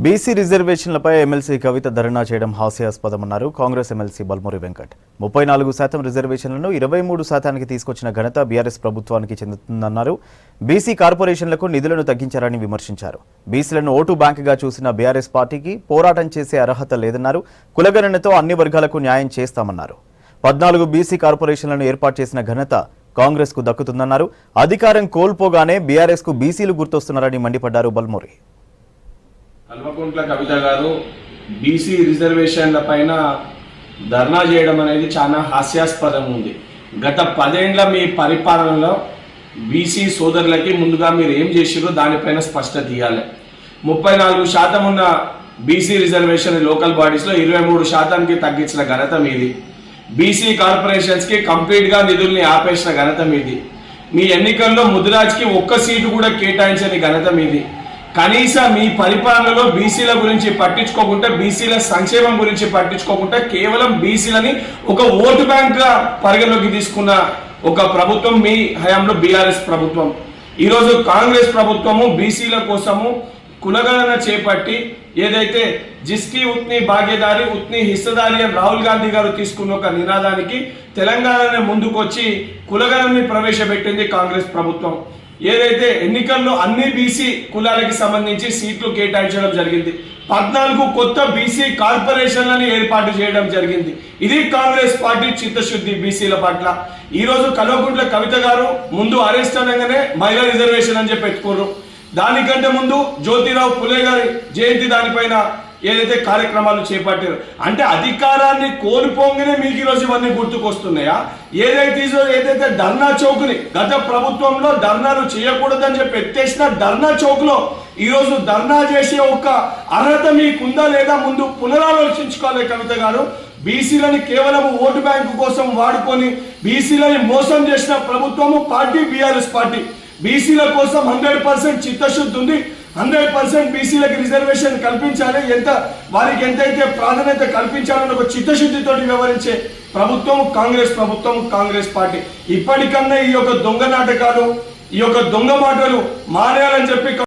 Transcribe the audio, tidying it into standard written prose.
BC రిజర్వేషన్లపై MLC కవిత ధర్నా చేయడం హాస్యాస్పదమన్నారు Congress MLC Balmuri Venkat. 34% రిజర్వేషన్లను 23% తీసుకొచ్చిన ఘనత బీఆర్ఎస్ ప్రభుత్వానికి చెందుతుందన్నారు. బీసీ కార్పొరేషన్లకు నిధులను తగ్గించారని విమర్శించారు. బీసీలను ఓటు బ్యాంకుగా చూసిన బీఆర్ఎస్ పార్టీకి పోరాటం చేసే అర్హత లేదన్నారు. కులగణనతో అన్ని వర్గాలకు న్యాయం చేస్తామన్నారు. 14 బీసీ కార్పొరేషన్లను ఏర్పాటు చేసిన ఘనత కాంగ్రెస్ కు దక్కుతుందన్నారు. అధికారం కోల్పోగానే బీఆర్ఎస్ కు బీసీలు గుర్తొస్తున్నారని మండిపడ్డారు బల్మూరి. కల్వకుంట్ల కవిత గారు బీసీ రిజర్వేషన్ల పైన ధర్నా చేయడం అనేది చాలా హాస్యాస్పదం ఉంది. గత 10 ఏళ్ల మీ పరిపాలనలో బీసీ సోదరులకి ముందుగా మీరు ఏం చేసిరో దానిపైన స్పష్టత ఇవ్వాలి. 34% ఉన్న బీసీ రిజర్వేషన్ లోకల్ బాడీస్లో 23%కి తగ్గించిన ఘనత మీది. బీసీ కార్పొరేషన్స్కి కంప్లీట్గా నిధుల్ని ఆపేసిన ఘనత మీది. మీ ఎన్నికల్లో ముదిరాజ్కి ఒక్క సీటు కూడా కేటాయించని ఘనత మీది. కనీసం మీ పరిపాలనలో బీసీల గురించి పట్టించుకోకుండా, బీసీల సంక్షేమం గురించి పట్టించుకోకుండా కేవలం బీసీలని ఒక ఓటు బ్యాంక్గా పరిగణలోకి తీసుకున్న ఒక ప్రభుత్వం మీ హయాంలో బీఆర్ఎస్ ప్రభుత్వం. ఈరోజు కాంగ్రెస్ ప్రభుత్వము బీసీల కోసము కులగణన చేపట్టి ఏదైతే జిస్కి ఉత్ని భాగ్యదారి ఉత్ని హిస్సదారి అని రాహుల్ గాంధీ గారు తీసుకున్న ఒక నినాదానికి తెలంగాణనే ముందుకొచ్చి కులగణనని ప్రవేశపెట్టింది కాంగ్రెస్ ప్రభుత్వం. ఏదైతే ఎన్నికల్లో అన్ని బీసీ కులాలకి సంబంధించి సీట్లు కేటాయించడం జరిగింది. 14 కొత్త బీసీ కార్పొరేషన్లను ఏర్పాటు చేయడం జరిగింది. ఇది కాంగ్రెస్ పార్టీ చిత్తశుద్ధి బీసీల పట్ల. ఈరోజు కల్వకుంట్ల కవిత గారు ముందు అరెస్ట్ అనగానే మహిళా రిజర్వేషన్ అని చెప్పి ఎత్తుకోరు. దానికంటే ముందు జ్యోతిరావు పులే గారి జయంతి దానిపైన ఏదైతే కార్యక్రమాలు చేపట్టారు అంటే అధికారాన్ని కోల్పోగానే మీకు ఈరోజు ఇవన్నీ గుర్తుకొస్తున్నాయా? ఏదైతే ధర్నా చౌక్ని గత ప్రభుత్వంలో ధర్నాలు చేయకూడదని చెప్పి ఎత్తేసిన ధర్నా చౌక్లో ఈరోజు ధర్నా చేసే ఒక అర్హత మీకుందా లేదా ముందు పునరాలోచించుకోవాలి కవిత గారు. బీసీలని కేవలం ఓటు బ్యాంకు కోసం వాడుకొని బీసీలని మోసం చేసిన ప్రభుత్వము పార్టీ బీఆర్ఎస్ పార్టీ. బీసీల కోసం 100% చిత్తశుద్ధి ఉంది. 100% బీసీలకు రిజర్వేషన్ కల్పించాలి, వారికి ఎంతైతే ప్రాధాన్యత కల్పించాలని ఒక చిత్తశుద్ధితో వ్యవహరించే ప్రభుత్వం కాంగ్రెస్ ప్రభుత్వం, కాంగ్రెస్ పార్టీ. ఇప్పటికన్నా ఈ యొక్క దొంగ నాటకాలు, ఈ యొక్క దొంగ మాటలు మానేయాలని చెప్పి